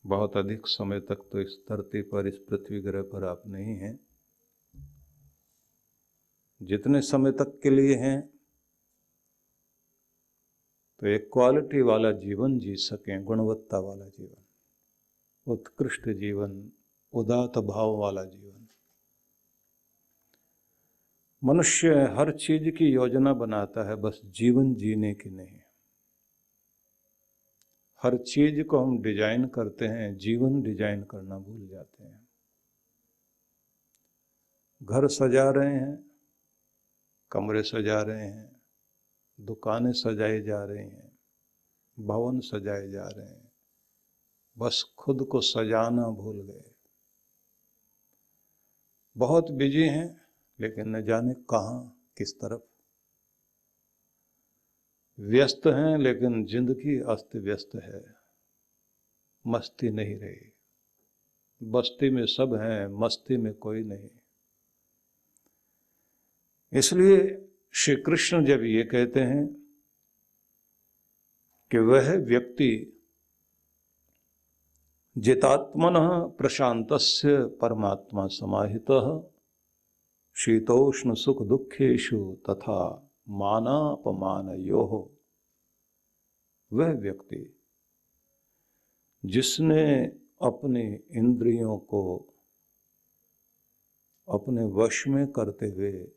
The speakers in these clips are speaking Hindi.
बहुत अधिक समय तक तो इस धरती पर, इस पृथ्वी ग्रह पर आप नहीं हैं। जितने समय तक के लिए हैं तो एक क्वालिटी वाला जीवन जी सकें, गुणवत्ता वाला जीवन, उत्कृष्ट जीवन, उदात्त भाव वाला जीवन। मनुष्य हर चीज की योजना बनाता है, बस जीवन जीने की नहीं। हर चीज को हम डिजाइन करते हैं, जीवन डिजाइन करना भूल जाते हैं। घर सजा रहे हैं, कमरे सजा रहे हैं, दुकानें सजाई जा रही हैं, भवन सजाए जा रहे हैं, बस खुद को सजाना भूल गए। बहुत बिजी हैं लेकिन न जाने कहाँ, किस तरफ व्यस्त हैं, लेकिन जिंदगी अस्त व्यस्त है, मस्ती नहीं रही। बस्ती में सब हैं, मस्ती में कोई नहीं। इसलिए श्री कृष्ण जब ये कहते हैं कि वह व्यक्ति जितात्मनः प्रशांतस्य परमात्मा समाहितः शीतोष्ण सुख दुखेषु तथा मानापमानयोः, वह व्यक्ति जिसने अपने इंद्रियों को अपने वश में करते हुए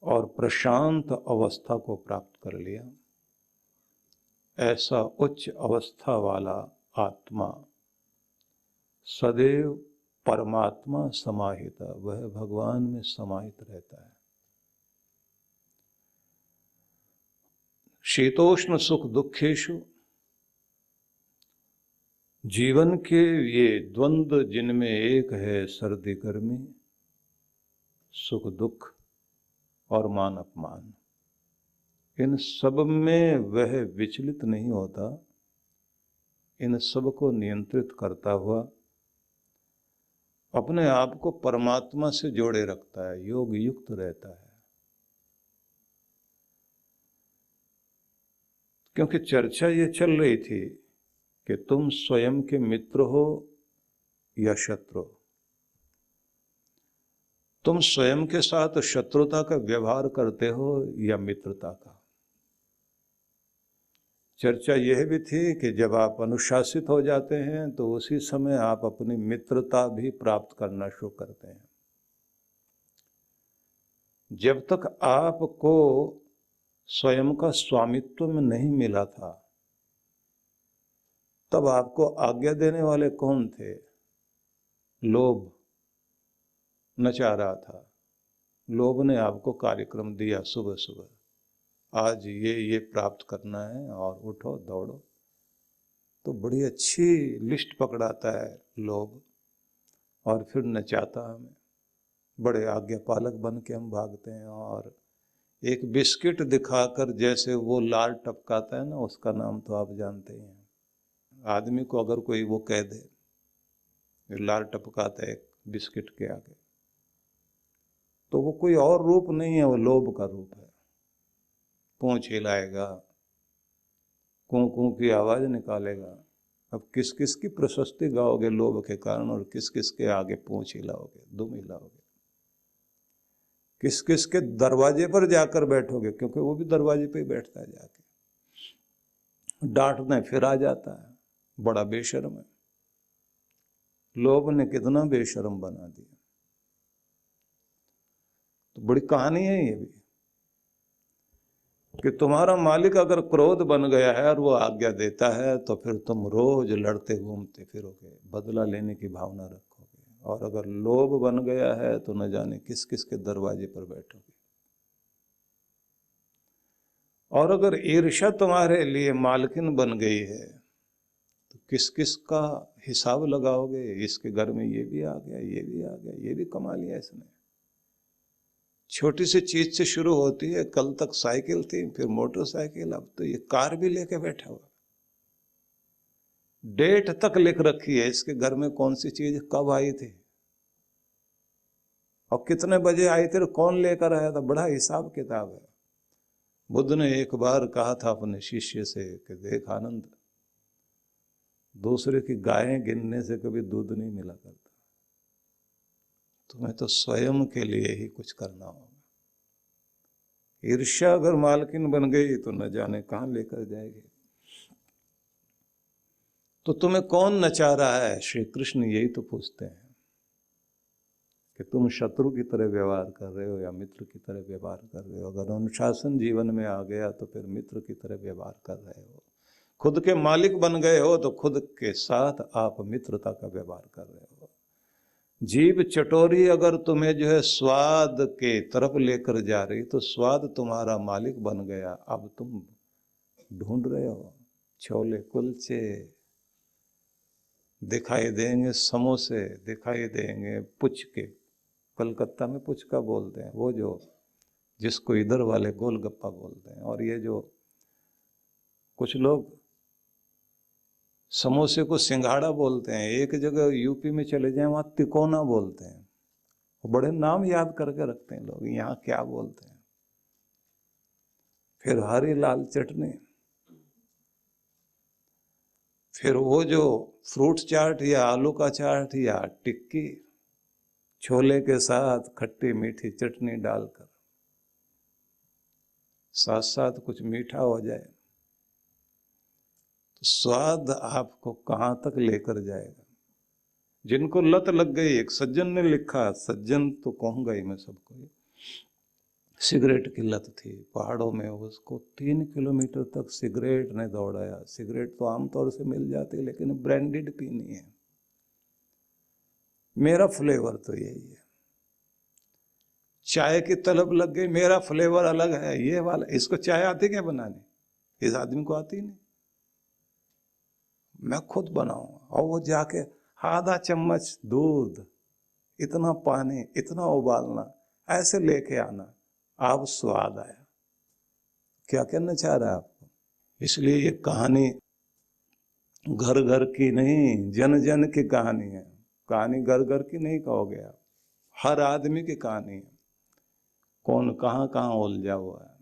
और प्रशांत अवस्था को प्राप्त कर लिया, ऐसा उच्च अवस्था वाला आत्मा सदैव परमात्मा समाहित, वह भगवान में समाहित रहता है। शीतोष्ण सुख दुखेषु, जीवन के ये द्वंद्व जिनमें एक है सर्दी गर्मी, सुख दुख और मान अपमान, इन सब में वह विचलित नहीं होता, इन सब को नियंत्रित करता हुआ अपने आप को परमात्मा से जोड़े रखता है, योग युक्त रहता है। क्योंकि चर्चा ये चल रही थी कि तुम स्वयं के मित्र हो या शत्रु, तुम स्वयं के साथ शत्रुता का व्यवहार करते हो या मित्रता का। चर्चा यह भी थी कि जब आप अनुशासित हो जाते हैं तो उसी समय आप अपनी मित्रता भी प्राप्त करना शुरू करते हैं। जब तक आपको स्वयं का स्वामित्व में नहीं मिला था, तब आपको आज्ञा देने वाले कौन थे? लोभ नचा रहा था, लोभ ने आपको कार्यक्रम दिया, सुबह सुबह आज ये प्राप्त करना है और उठो दौड़ो, तो बड़ी अच्छी लिस्ट पकड़ाता है लोभ और फिर नचाता हमें। बड़े आज्ञा पालक बन के हम भागते हैं और एक बिस्किट दिखाकर जैसे वो लार टपकाता है ना, उसका नाम तो आप जानते ही हैं। आदमी को अगर कोई वो कह दे लार टपकाता है बिस्किट के आगे, तो वो कोई और रूप नहीं है, वो लोभ का रूप है। पूंछ हिलाएगा, कूं कूं की आवाज निकालेगा। अब किस किस की प्रशस्ति गाओगे लोभ के कारण, और किस किस के आगे पूंछ हिलाओगे, दुम हिलाओगे, किस किस के दरवाजे पर जाकर बैठोगे, क्योंकि वो भी दरवाजे पे ही बैठता है जाके। डांटने फिर आ जाता है, बड़ा बेशर्म है। लोभ ने कितना बेशर्म बना दिया। तो बड़ी कहानी है ये भी कि तुम्हारा मालिक अगर क्रोध बन गया है और वो आज्ञा देता है तो फिर तुम रोज लड़ते घूमते फिरोगे, बदला लेने की भावना रखोगे। और अगर लोभ बन गया है तो न जाने किस किस के दरवाजे पर बैठोगे। और अगर ईर्ष्या तुम्हारे लिए मालकिन बन गई है तो किस किस का हिसाब लगाओगे। इसके घर में ये भी आ गया, ये भी आ गया, ये भी कमा लिया इसने। छोटी सी चीज से शुरू होती है, कल तक साइकिल थी, फिर मोटरसाइकिल, अब तो ये कार भी लेके बैठा हुआ। डेट तक लिख रखी है इसके घर में, कौन सी चीज कब आई थी और कितने बजे आई थी और कौन लेकर आया था। बड़ा हिसाब किताब है। बुद्ध ने एक बार कहा था अपने शिष्य से कि देख आनंद, दूसरे की गायें गिनने से कभी दूध नहीं मिला करता। तुम्हें तो स्वयं के लिए ही कुछ करना होगा। ईर्ष्या अगर मालकिन बन गई तो न जाने कहां लेकर जाएगी। तो तुम्हें कौन नचा रहा है? श्री कृष्ण यही तो पूछते हैं कि तुम शत्रु की तरह व्यवहार कर रहे हो या मित्र की तरह व्यवहार कर रहे हो। अगर अनुशासन जीवन में आ गया तो फिर मित्र की तरह व्यवहार कर रहे हो। खुद के मालिक बन गए हो तो खुद के साथ आप मित्रता का व्यवहार कर रहे हो। जीभ चटोरी अगर तुम्हें जो है स्वाद के तरफ लेकर जा रही तो स्वाद तुम्हारा मालिक बन गया। अब तुम ढूंढ रहे हो छोले कुलचे दिखाई देंगे, समोसे दिखाई देंगे, पुचके, कलकत्ता में पुचका बोलते हैं वो जो जिसको इधर वाले गोलगप्पा बोलते हैं। और ये जो कुछ लोग समोसे को सिंघाड़ा बोलते हैं। एक जगह यूपी में चले जाएं वहां तिकोना बोलते हैं। वो बड़े नाम याद करके रखते हैं लोग, यहाँ क्या बोलते हैं। फिर हरी लाल चटनी, फिर वो जो फ्रूट चाट या आलू का चाट या टिक्की छोले के साथ खट्टी मीठी चटनी डालकर, साथ साथ कुछ मीठा हो जाए तो स्वाद आपको कहां तक लेकर जाएगा। जिनको लत लग गई, एक सज्जन ने लिखा, सज्जन तो कहूंगा ही मैं सबको, सिगरेट की लत थी पहाड़ों में, उसको 3 किलोमीटर तक सिगरेट ने दौड़ाया। सिगरेट तो आमतौर से मिल जाती लेकिन ब्रांडेड पीनी है। मेरा फ्लेवर तो यही है। चाय की तलब लग गई, मेरा फ्लेवर अलग है ये वाला। इसको चाय आती क्या बनाने? इस आदमी को आती नहीं, मैं खुद बनाऊंगा। और वो जाके आधा चम्मच दूध, इतना पानी, इतना उबालना, ऐसे लेके आना। अब स्वाद आया। क्या कहना चाह रहा है आपको? इसलिए ये कहानी घर घर की नहीं, जन जन की कहानी है। कहानी घर घर की नहीं कहोगे आप, हर आदमी की कहानी है। कौन कहां कहां उलझा हुआ है।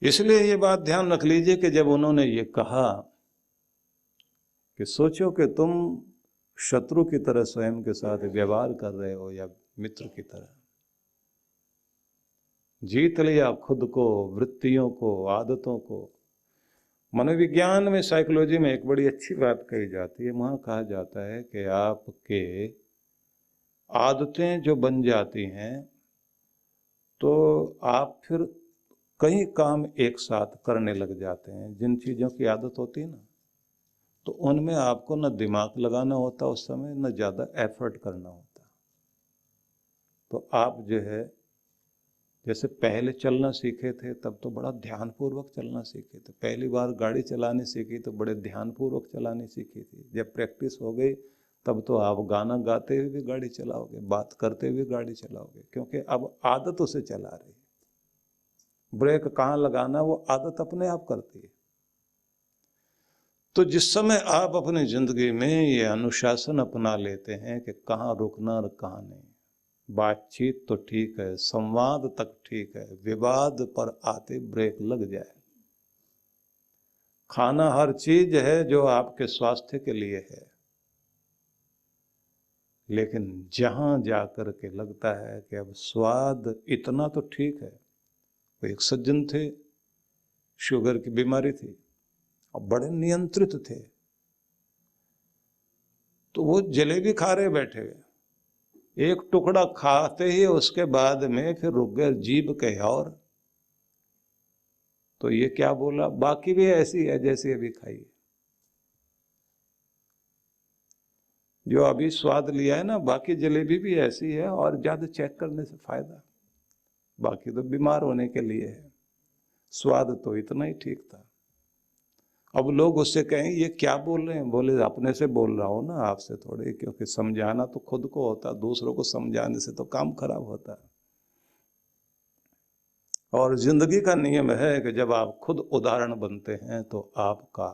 इसलिए ये बात ध्यान रख लीजिए कि जब उन्होंने ये कहा कि सोचो कि तुम शत्रु की तरह स्वयं के साथ व्यवहार कर रहे हो या मित्र की तरह। जीत लिया खुद को, वृत्तियों को, आदतों को। मनोविज्ञान में, साइकोलॉजी में एक बड़ी अच्छी बात कही जाती है। वहां कहा जाता है कि आपके आदतें जो बन जाती हैं तो आप फिर कई काम एक साथ करने लग जाते हैं। जिन चीज़ों की आदत होती है ना, तो उनमें आपको न दिमाग लगाना होता उस समय, न ज़्यादा एफर्ट करना होता। तो आप जो है, जैसे पहले चलना सीखे थे तब तो बड़ा ध्यानपूर्वक चलना सीखे थे। पहली बार गाड़ी चलानी सीखी तो बड़े ध्यानपूर्वक चलानी सीखी थी। जब प्रैक्टिस हो गई तब तो आप गाना गाते हुए भी गाड़ी चलाओगे, बात करते हुए गाड़ी चलाओगे, क्योंकि अब आदत उसे चला रही है। ब्रेक कहाँ लगाना वो आदत अपने आप करती है। तो जिस समय आप अपनी जिंदगी में ये अनुशासन अपना लेते हैं कि कहाँ रुकना और कहाँ नहीं, बातचीत तो ठीक है, संवाद तक ठीक है, विवाद पर आते ब्रेक लग जाए। खाना हर चीज है जो आपके स्वास्थ्य के लिए है, लेकिन जहां जाकर के लगता है कि अब स्वाद इतना तो ठीक है। वो एक सज्जन थे, शुगर की बीमारी थी और बड़े नियंत्रित थे। तो वो जलेबी खा रहे बैठे हुए, एक टुकड़ा खाते ही उसके बाद में फिर रुक गए, जीभ कहे और तो ये क्या बोला, बाकी भी ऐसी है जैसी अभी खाई। जो अभी स्वाद लिया है ना, बाकी जलेबी भी ऐसी है और ज्यादा चेक करने से फायदा, बाकी तो बीमार होने के लिए है, स्वाद तो इतना ही ठीक था। अब लोग उससे कहें ये क्या बोल रहे हैं, बोले अपने से बोल रहा हूं ना, आपसे थोड़े, क्योंकि समझाना तो खुद को होता, दूसरों को समझाने से तो काम खराब होता है। और जिंदगी का नियम है कि जब आप खुद उदाहरण बनते हैं तो आपका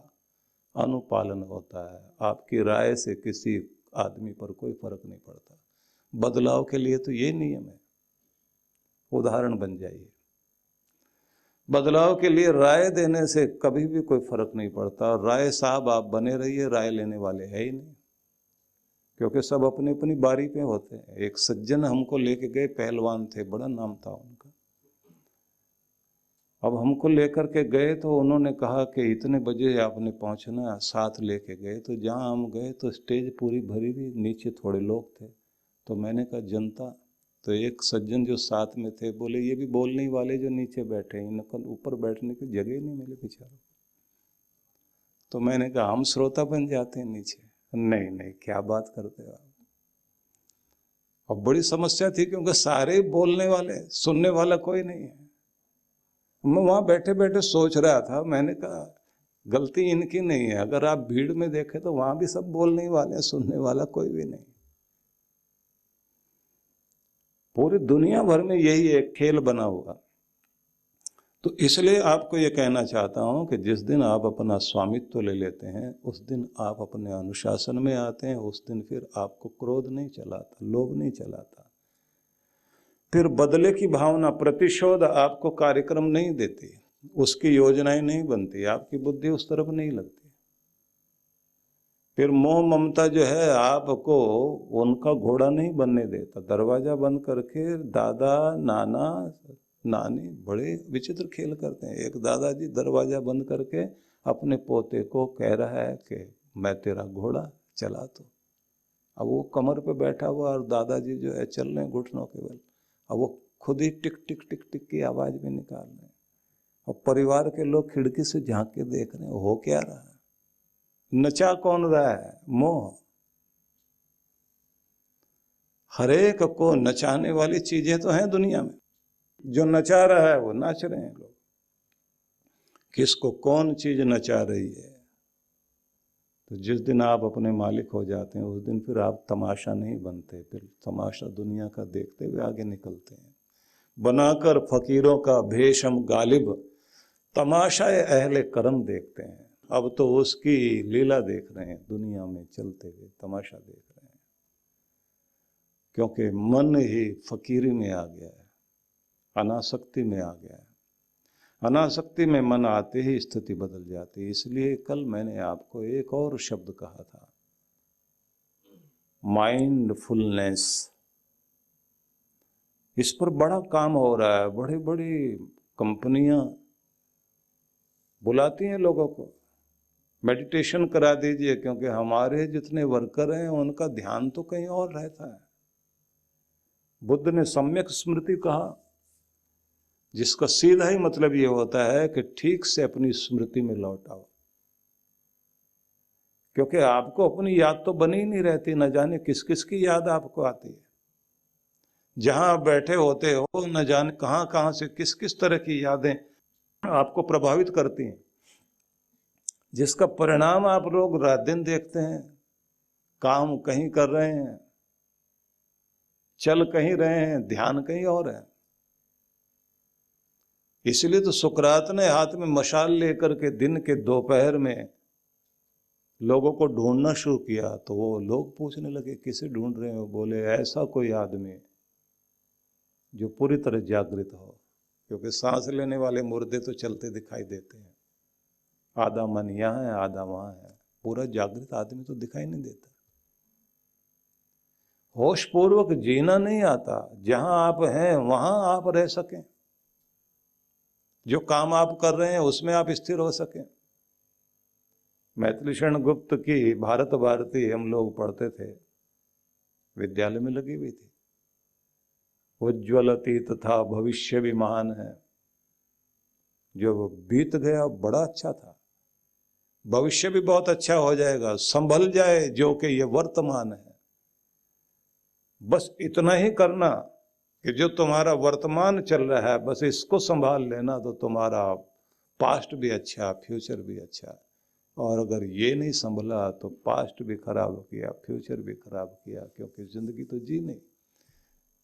अनुपालन होता है। आपकी राय से किसी आदमी पर कोई फर्क नहीं पड़ता। बदलाव के लिए तो ये नियम है, उदाहरण बन जाइए। बदलाव के लिए राय देने से कभी भी कोई फर्क नहीं पड़ता। राय साहब आप बने रहिए, राय लेने वाले है ही नहीं, क्योंकि सब अपनी अपनी बारी पे होते हैं। एक सज्जन हमको लेके गए, पहलवान थे, बड़ा नाम था उनका। अब हमको लेकर के गए तो उन्होंने कहा कि इतने बजे आपने पहुंचना, साथ लेके गए। तो जहां हम गए तो स्टेज पूरी भरी हुई, नीचे थोड़े लोग थे। तो मैंने कहा जनता। तो एक सज्जन जो साथ में थे बोले ये भी बोलने वाले जो नीचे बैठे हैं, इनको ऊपर बैठने की जगह नहीं मिले बेचारों। तो मैंने कहा हम श्रोता बन जाते हैं नीचे। नहीं नहीं, क्या बात करते हो आप। अब बड़ी समस्या थी, क्योंकि सारे बोलने वाले, सुनने वाला कोई नहीं है। मैं वहां बैठे बैठे सोच रहा था, मैंने कहा गलती इनकी नहीं है। अगर आप भीड़ में देखें तो वहां भी सब बोलने वाले हैं, सुनने वाला कोई भी नहीं। पूरी दुनिया भर में यही एक खेल बना हुआ। तो इसलिए आपको ये कहना चाहता हूं कि जिस दिन आप अपना स्वामित्व ले लेते हैं, उस दिन आप अपने अनुशासन में आते हैं। उस दिन फिर आपको क्रोध नहीं चलाता, लोभ नहीं चलाता, फिर बदले की भावना, प्रतिशोध आपको कार्यक्रम नहीं देती, उसकी योजनाएं नहीं बनती, आपकी बुद्धि उस तरफ नहीं लगती। फिर मोह ममता जो है आपको उनका घोड़ा नहीं बनने देता। दरवाजा बंद करके दादा नाना नानी बड़े विचित्र खेल करते हैं। एक दादाजी दरवाजा बंद करके अपने पोते को कह रहा है कि मैं तेरा घोड़ा चला। तो अब वो कमर पे बैठा हुआ और दादाजी जो है चल रहे हैं घुटनों के बल। अब वो खुद ही टिक टिक टिक टिक की आवाज भी निकाल रहे हैं। और परिवार के लोग खिड़की से झांक के देख रहे हैं, हो क्या रहा है, नचा कौन रहा है, मोह। हरेक को नचाने वाली चीजें तो हैं दुनिया में, जो नचा रहा है वो नाच रहे हैं लोग। किसको कौन चीज नचा रही है। तो जिस दिन आप अपने मालिक हो जाते हैं, उस दिन फिर आप तमाशा नहीं बनते, फिर तमाशा दुनिया का देखते हुए आगे निकलते हैं। बनाकर फकीरों का भेष हम गालिब, तमाशाए अहले करम देखते हैं। अब तो उसकी लीला देख रहे हैं, दुनिया में चलते हुए तमाशा देख रहे हैं, क्योंकि मन ही फकीरी में आ गया है, अनासक्ति में आ गया है। अनासक्ति में मन आते ही स्थिति बदल जाती है। इसलिए कल मैंने आपको एक और शब्द कहा था, माइंडफुलनेस। इस पर बड़ा काम हो रहा है। बड़ी बड़ी कंपनियां बुलाती हैं लोगों को, मेडिटेशन करा दीजिए, क्योंकि हमारे जितने वर्कर हैं उनका ध्यान तो कहीं और रहता है। बुद्ध ने सम्यक स्मृति कहा, जिसका सीधा ही मतलब ये होता है कि ठीक से अपनी स्मृति में लौट आओ। क्योंकि आपको अपनी याद तो बनी ही नहीं रहती, न जाने किस किस की याद आपको आती है। जहां आप बैठे होते हो, न जाने कहां कहां से किस किस तरह की यादें आपको प्रभावित करती हैं, जिसका परिणाम आप लोग रात दिन देखते हैं। काम कहीं कर रहे हैं, चल कहीं रहे हैं, ध्यान कहीं और है। इसलिए तो सुकरात ने हाथ में मशाल लेकर के दिन के दोपहर में लोगों को ढूंढना शुरू किया। तो वो लोग पूछने लगे किसे ढूंढ रहे हो। बोले ऐसा कोई आदमी जो पूरी तरह जागृत हो, क्योंकि सांस लेने वाले मुर्दे तो चलते दिखाई देते हैं, आधा मन यहाँ है आधा वहां है, पूरा जागृत आदमी तो दिखाई नहीं देता। होश पूर्वक जीना नहीं आता। जहां आप हैं वहां आप रह सकें, जो काम आप कर रहे हैं उसमें आप स्थिर हो सकें। मैथिली शरण गुप्त की भारत भारती हम लोग पढ़ते थे, विद्यालय में लगी हुई थी। उज्ज्वल अतीत था, भविष्य भी महान है। जो बीत गया बड़ा अच्छा था, भविष्य भी बहुत अच्छा हो जाएगा। संभल जाए जो कि ये वर्तमान है। बस इतना ही करना कि जो तुम्हारा वर्तमान चल रहा है बस इसको संभाल लेना, तो तुम्हारा पास्ट भी अच्छा, फ्यूचर भी अच्छा। और अगर ये नहीं संभला तो पास्ट भी खराब किया, फ्यूचर भी खराब किया, क्योंकि जिंदगी तो जी नहीं।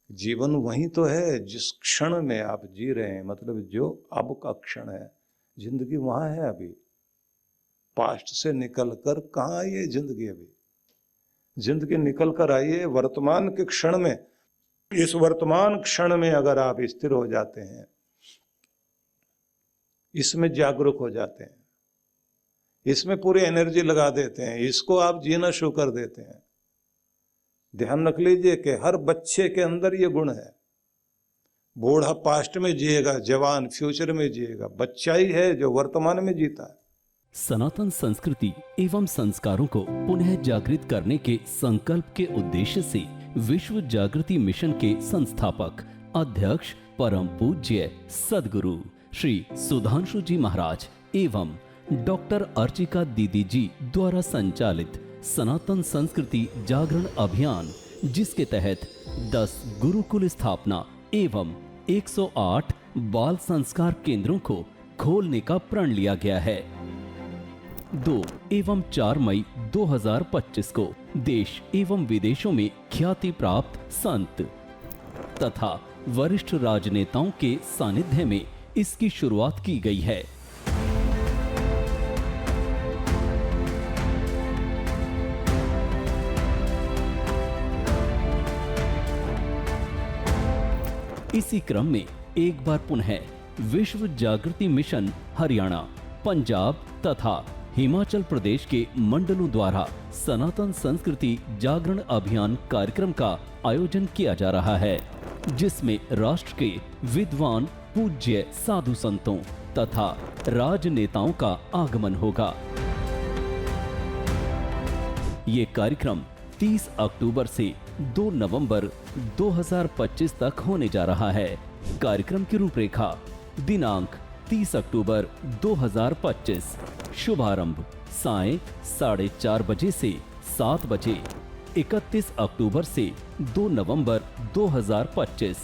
जीवन वही तो है जिस क्षण में आप जी रहे हैं, मतलब जो अब का क्षण है, जिंदगी वहां है अभी। पास्ट से निकल कर कहाँ आई है जिंदगी अभी। जिंदगी निकल कर आई है वर्तमान के क्षण में। इस वर्तमान क्षण में अगर आप स्थिर हो जाते हैं इसमें जागरूक हो जाते हैं, इसमें पूरी एनर्जी लगा देते हैं, इसको आप जीना शुरू कर देते हैं। ध्यान रख लीजिए कि हर बच्चे के अंदर ये गुण है। बूढ़ा पास्ट में जिएगा, जवान फ्यूचर में जिएगा, बच्चा ही है जो वर्तमान में जीता है। सनातन संस्कृति एवं संस्कारों को पुनः जागृत करने के संकल्प के उद्देश्य से विश्व जागृति मिशन के संस्थापक अध्यक्ष परम पूज्य सद्गुरु श्री सुधांशु जी महाराज एवं डॉक्टर अर्चिका दीदी जी द्वारा संचालित सनातन संस्कृति जागरण अभियान, जिसके तहत 10 गुरुकुल स्थापना एवं 108 बाल संस्कार केंद्रों को खोलने का प्रण लिया गया है। 2 एवं 4 मई 2025 को देश एवं विदेशों में ख्याति प्राप्त संत तथा वरिष्ठ राजनेताओं के सानिध्य में इसकी शुरुआत की गई है। इसी क्रम में एक बार पुनः विश्व जागृति मिशन हरियाणा, पंजाब तथा हिमाचल प्रदेश के मंडलों द्वारा सनातन संस्कृति जागरण अभियान कार्यक्रम का आयोजन किया जा रहा है, जिसमें राष्ट्र के विद्वान पूज्य साधु संतों तथा राजनेताओं का आगमन होगा। ये कार्यक्रम 30 अक्टूबर से 2 नवंबर 2025 तक होने जा रहा है। कार्यक्रम की रूपरेखा: दिनांक 30 अक्टूबर 2025, शुभारंभ सायं 4:30 बजे से 7 बजे। 31 अक्टूबर से 2 नवंबर 2025,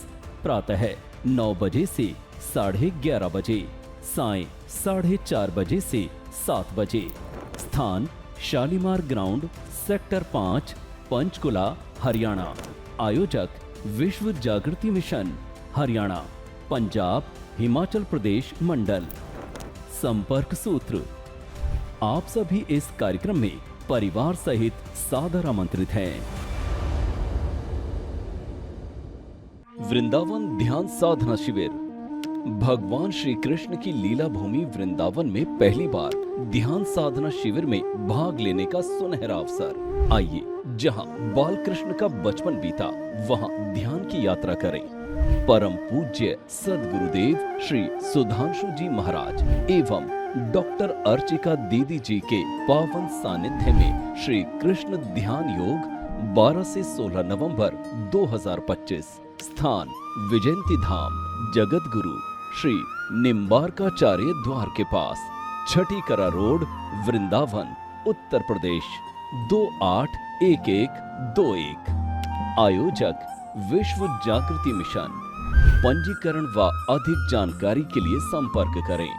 प्रातः 9 बजे से 11:30 बजे, सायं 4:30 बजे से 7 बजे। स्थान: शालीमार ग्राउंड, सेक्टर 5, पंचकुला, हरियाणा। आयोजक: विश्व जागृति मिशन हरियाणा, पंजाब, हिमाचल प्रदेश मंडल। संपर्क सूत्र: आप सभी इस कार्यक्रम में परिवार सहित सादर आमंत्रित हैं। वृंदावन ध्यान साधना शिविर। भगवान श्री कृष्ण की लीला भूमि वृंदावन में पहली बार ध्यान साधना शिविर में भाग लेने का सुनहरा अवसर। आइए, जहां बाल कृष्ण का बचपन बीता, वहां ध्यान की यात्रा करें। परम पूज्य सद्गुरुदेव श्री सुधांशु जी महाराज एवं डॉक्टर अर्चिका दीदी जी के पावन सानिध्य में श्री कृष्ण ध्यान योग 12 से 16 नवंबर 2025। स्थान: विजयंती धाम, जगत गुरु श्री निम्बारकाचार्य द्वार के पास, छठी करा रोड, वृंदावन, उत्तर प्रदेश 281121। आयोजक: विश्व जागृति मिशन। पंजीकरण व अधिक जानकारी के लिए संपर्क करें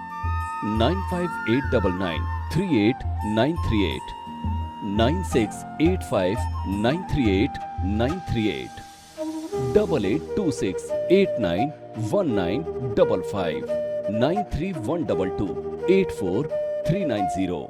9589938938, 9685938938, 8826891955, 9312284390।